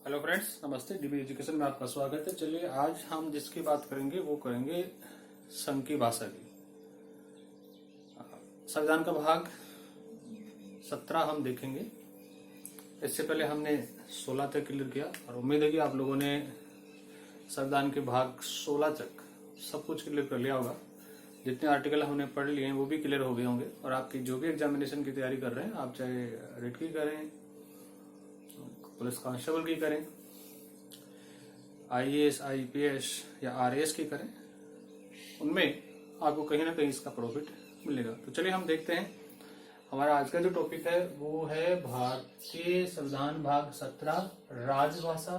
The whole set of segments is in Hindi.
हेलो फ्रेंड्स, नमस्ते। डीबी एजुकेशन में आपका स्वागत है। चलिए आज हम जिसकी बात करेंगे वो करेंगे संघ की भाषा की। संविधान का भाग 17 हम देखेंगे। इससे पहले हमने 16 तक क्लियर किया और उम्मीद है कि आप लोगों ने संविधान के भाग 16 तक सब कुछ क्लियर कर लिया होगा। जितने आर्टिकल हमने पढ़ लिए हैं वो भी क्लियर हो गए होंगे। और आपकी जो भी एग्जामिनेशन की तैयारी कर रहे हैं, आप चाहे रेट की करें, पुलिस कांस्टेबल की करें, आईएएस, आईपीएस या आरएएस की करें, उनमें आपको कहीं ना कहीं इसका प्रॉफिट मिलेगा। तो चलिए हम देखते हैं। हमारा आज का जो टॉपिक है वो है भारतीय संविधान भाग 17 राजभाषा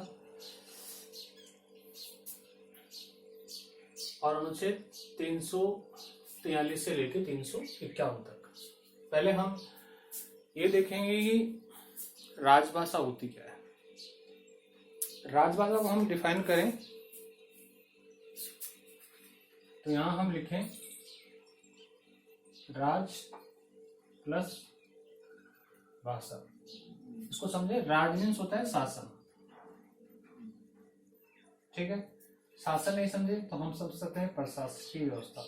और अनुच्छेद 343 से लेकर 351 तक। पहले हम ये देखेंगे कि राजभाषा होती क्या है। राजभाषा को हम डिफाइन करें तो यहां हम लिखें राज प्लस भाषा। इसको समझे। राज मीन्स होता है शासन, ठीक है। शासन नहीं समझे तो हम समझ सकते हैं प्रशासकीय व्यवस्था।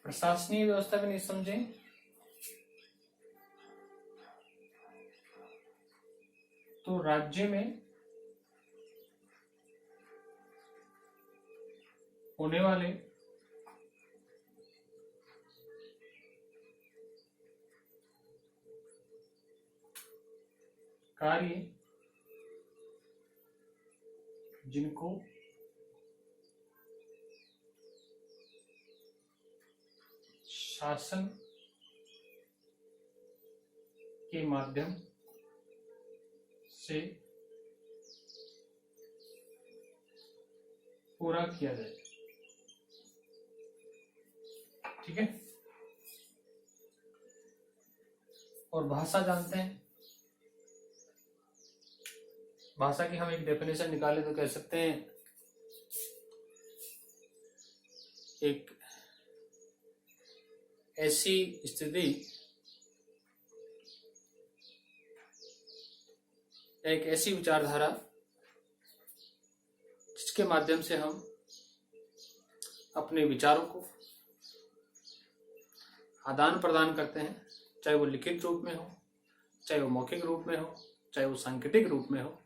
प्रशासनीय व्यवस्था भी नहीं समझे तो राज्य में होने वाले कार्य जिनको शासन के माध्यम से पूरा किया जाए, ठीक है। और भाषा जानते हैं। भाषा की हम एक डेफिनेशन निकालें तो कह सकते हैं एक ऐसी स्थिति, एक ऐसी विचारधारा जिसके माध्यम से हम अपने विचारों को आदान प्रदान करते हैं, चाहे वो लिखित रूप में हो, चाहे वो मौखिक रूप में हो, चाहे वो सांकेतिक रूप में हो।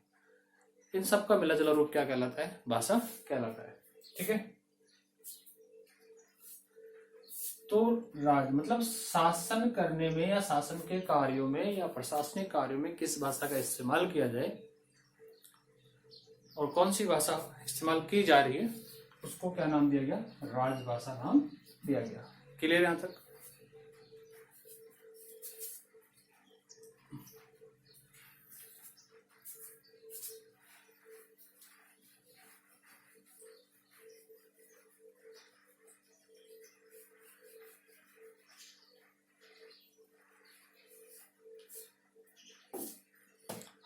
इन सब का मिला जुला रूप क्या कहलाता है? भाषा कहलाता है, ठीक है। तो राज मतलब शासन करने में या शासन के कार्यों में या प्रशासनिक कार्यों में किस भाषा का इस्तेमाल किया जाए और कौन सी भाषा इस्तेमाल की जा रही है, उसको क्या नाम दिया गया? राजभाषा नाम दिया गया। क्लियर यहां तक?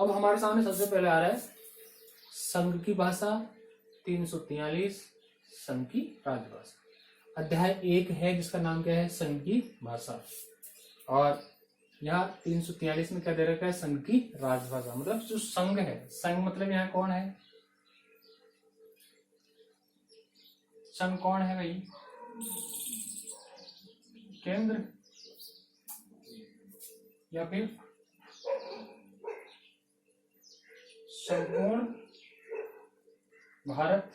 अब हमारे सामने सबसे पहले आ रहा है संघ की भाषा 343, संघ की राजभाषा। अध्याय 1 है जिसका नाम क्या है? संघ की भाषा। और यहाँ 343 में क्या दे रखा है? संघ की राजभाषा। मतलब जो संघ है, संघ मतलब यहाँ कौन है? संघ कौन है भाई? केंद्र या फिर संपूर्ण भारत।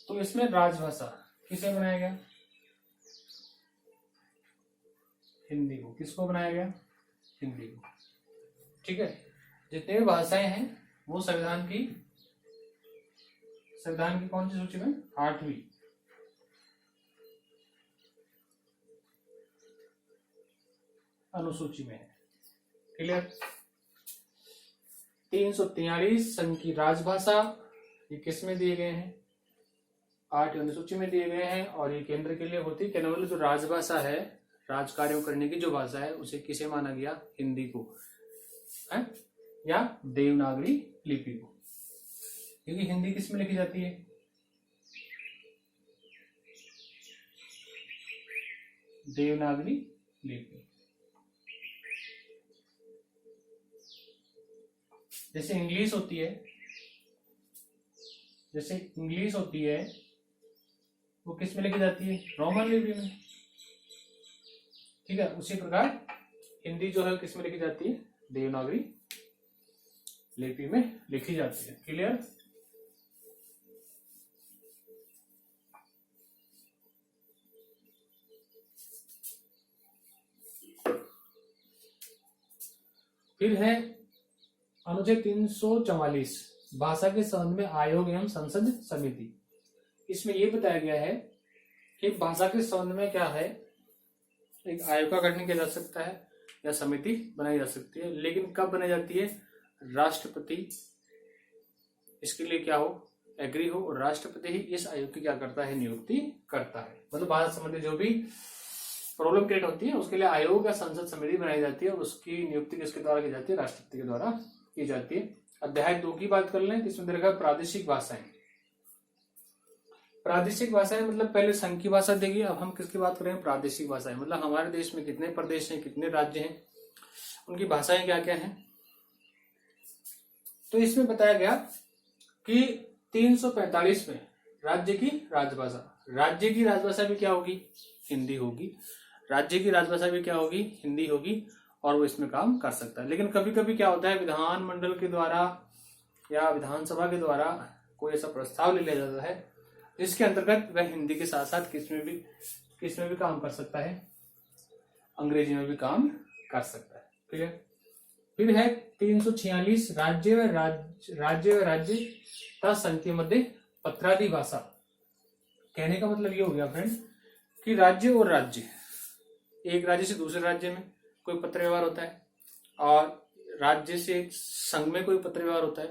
तो इसमें राजभाषा किसे बनाया गया? हिंदी को। किसको बनाया गया? हिंदी को, ठीक है। जितने भी भाषाएं हैं वो संविधान की कौन सी सूची में? 8वीं अनुसूची में है। क्लियर? 343 संघ की राजभाषा, ये किस में दिए गए हैं? 8 अनुसूची में दिए गए हैं। और ये केंद्र के लिए होती है। केवल जो राजभाषा है, राज कार्यों करने की जो भाषा है, उसे किसे माना गया? हिंदी को है या देवनागरी लिपि को। क्योंकि हिंदी किस में लिखी जाती है? देवनागरी लिपि। जैसे इंग्लिश होती है, वो किस में लिखी जाती है? रोमन लिपि में। ठीक है, उसी प्रकार हिंदी जो है किस में लिखी जाती है? देवनागरी लिपि में लिखी जाती है। क्लियर? फिर है अनुच्छेद 344 भाषा के संबंध में आयोग एवं संसद समिति। इसमें यह बताया गया है कि भाषा के संबंध में क्या है, एक आयोग का गठन किया जा सकता है या समिति बनाई जा सकती है, लेकिन कब बनाई जाती है? राष्ट्रपति इसके लिए क्या हो? एग्री हो, और राष्ट्रपति ही इस आयोग की क्या करता है? नियुक्ति करता है। मतलब भाषा संबंधी जो भी प्रॉब्लम क्रिएट होती है उसके लिए आयोग या संसद समिति बनाई जाती है, और उसकी नियुक्ति किसके द्वारा की जाती है? राष्ट्रपति के द्वारा की जाती है। अध्याय 2 की बात कर लें, इसमें देखा प्रादेशिक भाषाएं। प्रादेशिक भाषाएं मतलब पहले संघ की भाषा देगी, अब हम किसकी बात करें? प्रादेशिक भाषाएं। मतलब हमारे देश में कितने प्रदेश हैं, कितने राज्य हैं, उनकी भाषाएं क्या क्या हैं। तो इसमें बताया गया कि 345 में राज्य की राजभाषा भी क्या होगी? हिंदी होगी। राज्य की राजभाषा भी क्या होगी? हिंदी होगी, और वो इसमें काम कर सकता है। लेकिन कभी कभी क्या होता है, विधानमंडल के द्वारा या विधानसभा के द्वारा कोई ऐसा प्रस्ताव ले लिया जाता है जिसके अंतर्गत वह हिंदी के साथ साथ किसमें भी काम कर सकता है? अंग्रेजी में भी काम कर सकता है। क्लियर? फिर है 346 राज्य व राज्य तथा संघ के मध्य पत्रादि भाषा। कहने का मतलब ये हो गया फ्रेंड कि राज्य और राज्य, एक राज्य से दूसरे राज्य में कोई पत्र व्यवहार होता है, और राज्य से संघ में कोई पत्र व्यवहार होता है,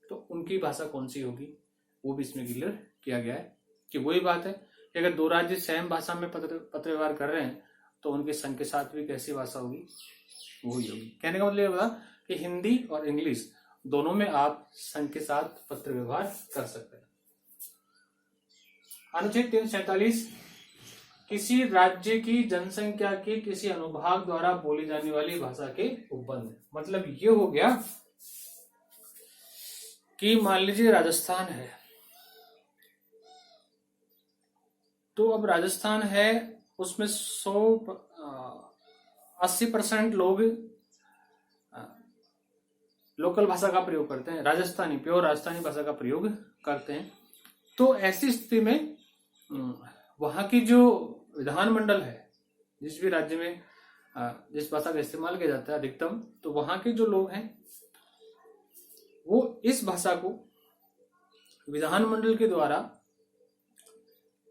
तो उनकी भाषा कौन सी होगी वो भी इसमें क्लियर किया गया है। कि वही बात है कि अगर दो राज्य सेम भाषा में पत्र व्यवहार कर रहे हैं तो उनके संघ के साथ भी कैसी भाषा होगी? वही होगी। कहने का मतलब ये होगा कि हिंदी और इंग्लिश दोनों में आप संघ के साथ पत्र व्यवहार कर सकते हैं। अनुच्छेद 347 किसी राज्य की जनसंख्या के किसी अनुभाग द्वारा बोली जाने वाली भाषा के उपबंध। मतलब ये हो गया कि मान लीजिए राजस्थान है, तो अब राजस्थान है उसमें 80% लोग लोकल भाषा का प्रयोग करते हैं, प्योर राजस्थानी भाषा का प्रयोग करते हैं। तो ऐसी स्थिति में वहां की जो विधानमंडल है, जिस भी राज्य में जिस भाषा का इस्तेमाल किया जाता है अधिकतम, तो वहां के जो लोग हैं वो इस भाषा को विधानमंडल के द्वारा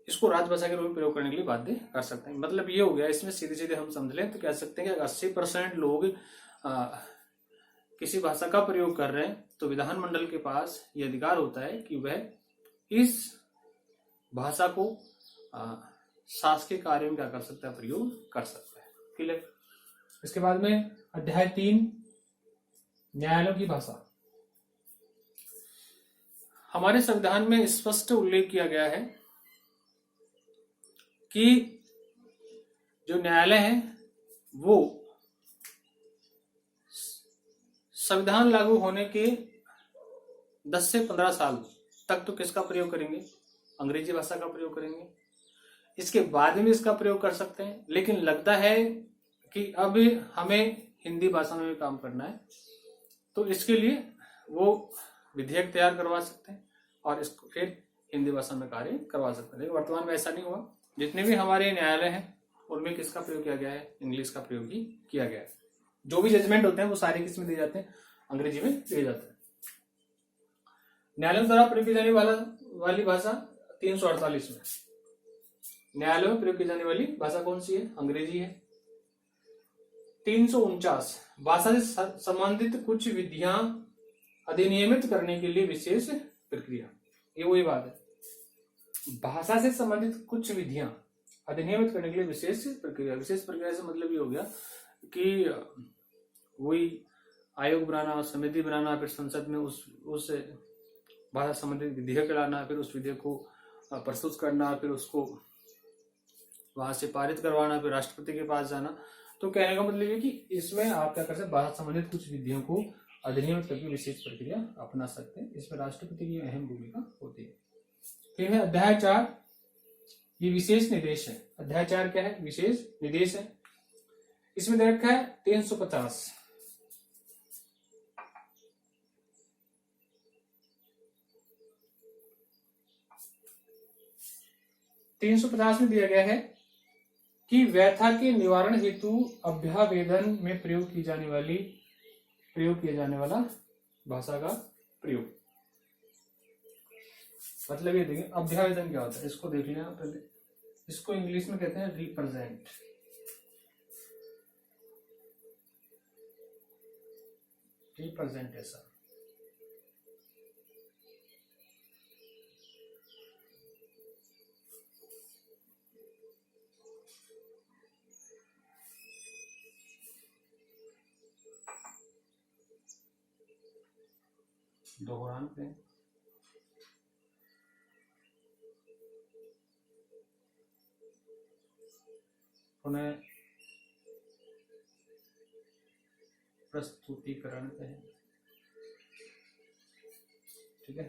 इसको राजभाषा के रूप में प्रयोग करने के लिए बाध्य कर सकते हैं। मतलब ये हो गया, इसमें सीधे सीधे हम समझ लें तो कह सकते हैं कि 80% लोग किसी भाषा का प्रयोग कर रहे हैं तो विधानमंडल के पास ये अधिकार होता है कि वह इस भाषा को शासकीय कार्य में क्या कर सकता है? प्रयोग कर सकता है। क्लियर? इसके बाद में अध्याय 3 न्यायालयों की भाषा। हमारे संविधान में स्पष्ट उल्लेख किया गया है कि जो न्यायालय है वो संविधान लागू होने के 10 से 15 साल तक तो किसका प्रयोग करेंगे? अंग्रेजी भाषा का प्रयोग करेंगे। इसके बाद में इसका प्रयोग कर सकते हैं, लेकिन लगता है कि अब हमें हिंदी भाषा में भी काम करना है, तो इसके लिए वो विधेयक तैयार करवा सकते हैं और इसको फिर हिंदी भाषा में कार्य करवा सकते हैं। लेकिन वर्तमान में ऐसा नहीं हुआ। जितने भी हमारे न्यायालय हैं उनमें किसका प्रयोग किया गया है? इंग्लिश का प्रयोग ही किया गया है। जो भी जजमेंट होते हैं वो सारे किस में दिए जाते हैं? अंग्रेजी में दिए जाते हैं। न्यायालयों द्वारा प्रयोग की जाने वाली भाषा 348 में न्यायालयों में प्रयोग की जाने वाली भाषा कौन सी है? अंग्रेजी है। 349 भाषा से संबंधित कुछ विधियां अधिनियमित करने के लिए विशेष प्रक्रिया। ये वही बात है, भाषा से संबंधित कुछ विधियां अधिनियमित करने के लिए विशेष प्रक्रिया। विशेष प्रक्रिया से मतलब ये हो गया कि वही आयोग बनाना, समिति बनाना, फिर संसद में उस भाषा संबंधित विधेयक लाना, फिर उस विधेयक को प्रस्तुत करना, फिर उसको वहां से पारित करवाना, फिर राष्ट्रपति के पास जाना। तो कहने का मतलब ये कि इसमें आप क्या कर सकते हैं, भाषा संबंधित कुछ विधियों को अधिनियमित करके विशेष प्रक्रिया अपना सकते हैं। इसमें राष्ट्रपति की अहम भूमिका होती है। फिर है अध्याय 4, ये विशेष निर्देश है। अध्याय 4 क्या है, विशेष निर्देश है। इसमें दे रखा है 350। में दिया गया है कि व्यथा के निवारण हेतु अभ्यावेदन में प्रयोग किया जाने वाला भाषा का प्रयोग। मतलब ये देखिए अभ्यावेदन क्या होता है, इसको देख लेना पहले। इसको इंग्लिश में कहते हैं रिप्रेजेंटेशन। दोहरान पे पुनः प्रस्तुतिकरण पे है, ठीक है।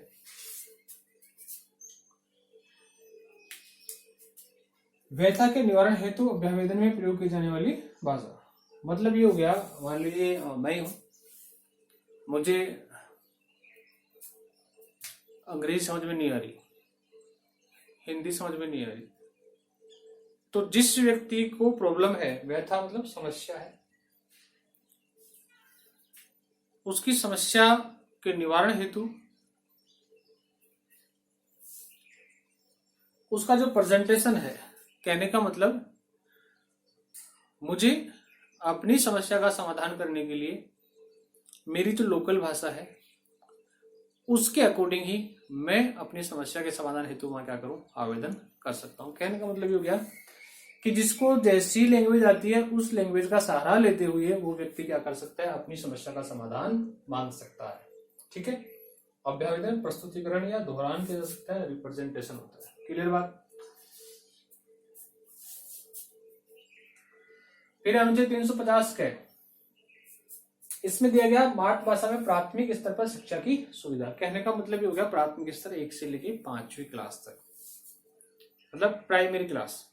व्यथा के निवारण हेतु अभ्यावेदन में प्रयोग की जाने वाली भाषा। मतलब ये हो गया, मान लीजिए मैं हूं, मुझे अंग्रेजी समझ में नहीं आ रही, हिंदी समझ में नहीं आ रही, तो जिस व्यक्ति को प्रॉब्लम है, व्यथा मतलब समस्या है, उसकी समस्या के निवारण हेतु उसका जो प्रेजेंटेशन है, कहने का मतलब मुझे अपनी समस्या का समाधान करने के लिए मेरी जो लोकल भाषा है उसके अकॉर्डिंग ही मैं अपनी समस्या के समाधान हेतु वहां क्या करूं, आवेदन कर सकता हूं। कहने का मतलब ये हो गया कि जिसको जैसी लैंग्वेज आती है उस लैंग्वेज का सहारा लेते हुए वो व्यक्ति क्या कर सकता है, अपनी समस्या का समाधान मांग सकता है, ठीक है। अभ्यावेदन प्रस्तुतिकरण या दोहरान किया जा सकता है, रिप्रेजेंटेशन होता है। क्लियर बात। फिर अनुच्छेद 350 का इसमें दिया गया मातृभाषा में प्राथमिक स्तर पर शिक्षा की सुविधा। कहने का मतलब ये हो गया प्राथमिक स्तर 1 से लेकर 5वीं क्लास तक, मतलब प्राइमरी क्लास।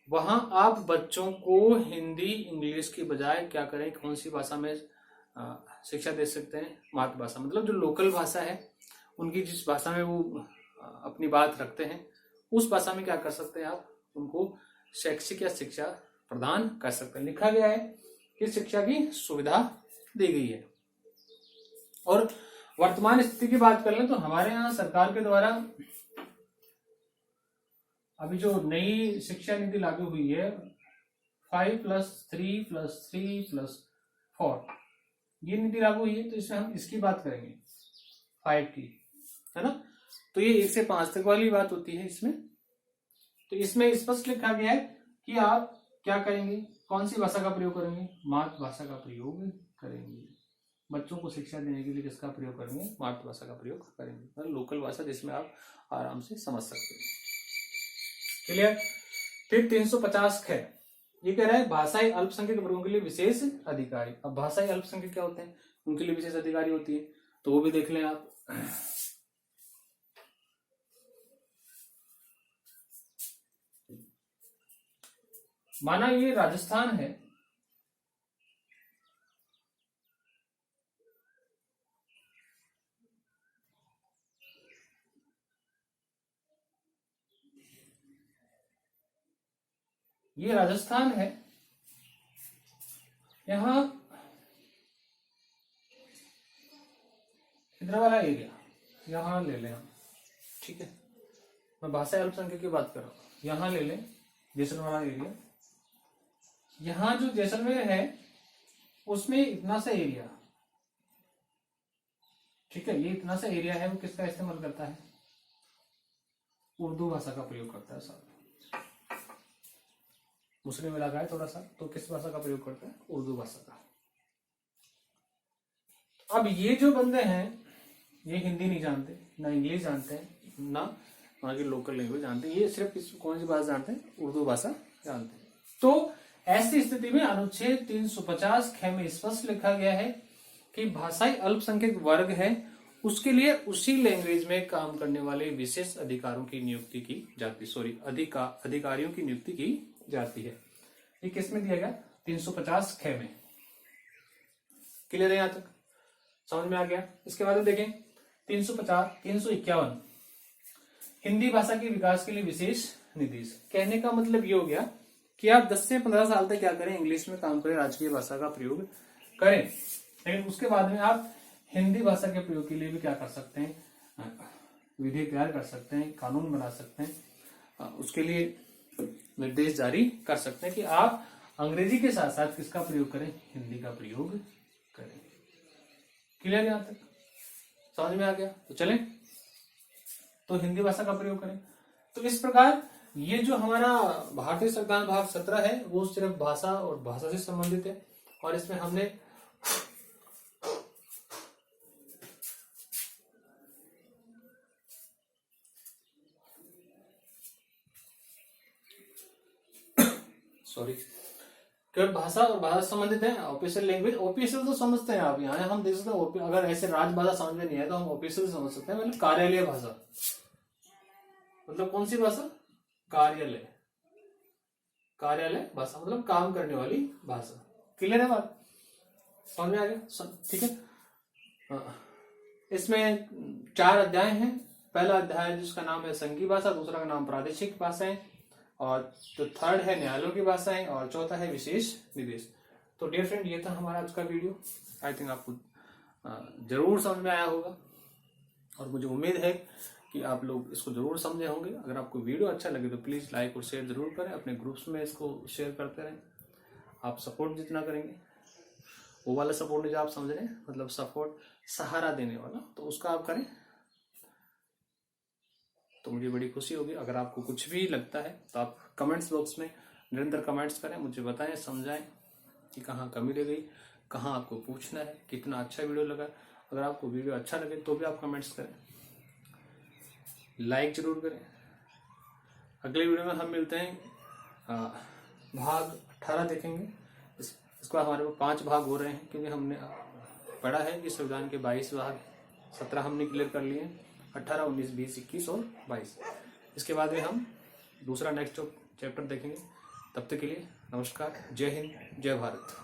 वहां आप बच्चों को हिंदी इंग्लिश की बजाय क्या करें, कौन सी भाषा में शिक्षा दे सकते हैं, मातृभाषा। मतलब जो लोकल भाषा है उनकी, जिस भाषा में वो अपनी बात रखते हैं, उस भाषा में क्या कर सकते हैं आप, उनको शैक्षिक या शिक्षा प्रदान कर सकते हैं। लिखा गया है कि शिक्षा की सुविधा दी गई है। और वर्तमान स्थिति की बात कर लें तो हमारे यहाँ सरकार के द्वारा अभी जो नई शिक्षा नीति लागू हुई है 5+3+3+4, ये नीति लागू हुई है, तो इसमें हम इसकी बात करेंगे 5 की, है ना। तो ये 1 से 5 तक वाली बात होती है इसमें। तो इसमें स्पष्ट लिखा गया है कि आप क्या करेंगे, कौन सी भाषा का प्रयोग करेंगे, मातृभाषा का प्रयोग करेंगे। बच्चों को शिक्षा देने के लिए किसका प्रयोग करेंगे, मातृभाषा का प्रयोग करेंगे, मतलब लोकल भाषा जिसमें आप आराम से समझ सकते हैं। क्लियर। फिर 350 है, ये कह रहा है भाषाई अल्पसंख्यक वर्गों के लिए विशेष अधिकारी। अब भाषाई अल्पसंख्यक क्या होते हैं, उनके लिए विशेष अधिकारी होती है, तो वो भी देख लें आप। माना ये राजस्थान है, ये राजस्थान है, यहां इधर वाला एरिया यहां ले लें हम, ठीक है। मैं भाषा अल्पसंख्यक की बात कर रहा हूं, यहां ले लें जैसलमेर वाला एरिया। यहां जो जैसलमेर है उसमें इतना सा एरिया, ठीक है, ये इतना सा एरिया है, वो किसका इस्तेमाल करता है, उर्दू भाषा का प्रयोग करता है। साहब मुस्लिम इलाका है थोड़ा सा, तो किस भाषा का प्रयोग करता है, उर्दू भाषा का। अब ये जो बंदे हैं ये हिंदी नहीं जानते, ना इंग्लिश जानते हैं, ना वहाँ की लोकल लैंग्वेज जानते हैं। ये सिर्फ कौन सी भाषा जानते हैं? उर्दू भाषा जानते हैं। तो ऐसी स्थिति में अनुच्छेद 350 ख में स्पष्ट लिखा गया है कि भाषाई अल्पसंख्यक वर्ग है, उसके लिए उसी लैंग्वेज में काम करने वाले विशेष अधिकारों की नियुक्ति की जाती, अधिकारियों की नियुक्ति की जाती है। ये किस में दिया गया? 350 ख में। क्लियर है? यहां तक समझ में आ गया? इसके बाद देखें 351 हिंदी भाषा के विकास के लिए विशेष निर्देश। कहने का मतलब ये हो गया कि आप 10 से 15 साल तक क्या करें? इंग्लिश में काम करें, राजकीय भाषा का प्रयोग करें, लेकिन उसके बाद में आप हिंदी भाषा के प्रयोग के लिए भी क्या कर सकते हैं? विधेयक तैयार कर सकते हैं, कानून बना सकते हैं, उसके लिए निर्देश जारी कर सकते हैं कि आप अंग्रेजी के साथ साथ किसका प्रयोग करें? हिंदी का प्रयोग करें। क्लियर? यहां तक समझ में आ गया? तो चलें, तो हिंदी भाषा का प्रयोग करें। तो इस प्रकार ये जो हमारा भारतीय संविधान भाग 17 है वो सिर्फ भाषा और भाषा से संबंधित है, और इसमें हमने केवल भाषा और भाषा संबंधित है। ऑफिशियल लैंग्वेज, ऑफिशियल तो समझते हैं आप, यहाँ हम देख सकते हैं। अगर ऐसे राजभाषा समझ में नहीं है तो हम ऑफिशियल समझ सकते हैं। मतलब कार्यालय भाषा, मतलब कौन सी भाषा? कार्यालय, कार्यालय भाषा मतलब काम करने वाली भाषा। क्लियर है बात? समझ में आ गया? ठीक है। इसमें 4 अध्याय हैं। पहला अध्याय जिसका नाम है संघीय भाषा, दूसरा का नाम प्रादेशिक भाषाएं, और जो थर्ड है न्यायालयों की भाषाएं, और चौथा है विशेष निर्देश। तो डियर फ्रेंड, ये था हमारा आज का वीडियो। आई थिंक आपको जरूर समझ में आया होगा, और मुझे उम्मीद है कि आप लोग इसको जरूर समझे होंगे। अगर आपको वीडियो अच्छा लगे तो प्लीज लाइक और शेयर जरूर करें, अपने ग्रुप्स में इसको शेयर करते रहें। आप सपोर्ट जितना करेंगे, वो वाला सपोर्ट नहीं जो आप समझ रहे हैं, मतलब सपोर्ट सहारा देने वाला, तो उसका आप करें तो मुझे बड़ी खुशी होगी। अगर आपको कुछ भी लगता है तो आप कमेंट्स बॉक्स में निरंतर कमेंट्स करें, मुझे बताएं, समझाएं कि कहाँ कमी रह गई, कहाँ आपको पूछना है, कितना अच्छा वीडियो लगा। अगर आपको वीडियो अच्छा लगे तो भी आप कमेंट्स करें, लाइक जरूर करें। अगले वीडियो में हम मिलते हैं, भाग 18 देखेंगे। इसके बाद हमारे पास 5 भाग हो रहे हैं, क्योंकि हमने पढ़ा है कि संविधान के 22 भाग, 17 हमने क्लियर कर लिए, 18, 19, 20, 21 और 22। इसके बाद में हम दूसरा नेक्स्ट चैप्टर देखेंगे। तब तक के लिए नमस्कार, जय हिंद, जय भारत।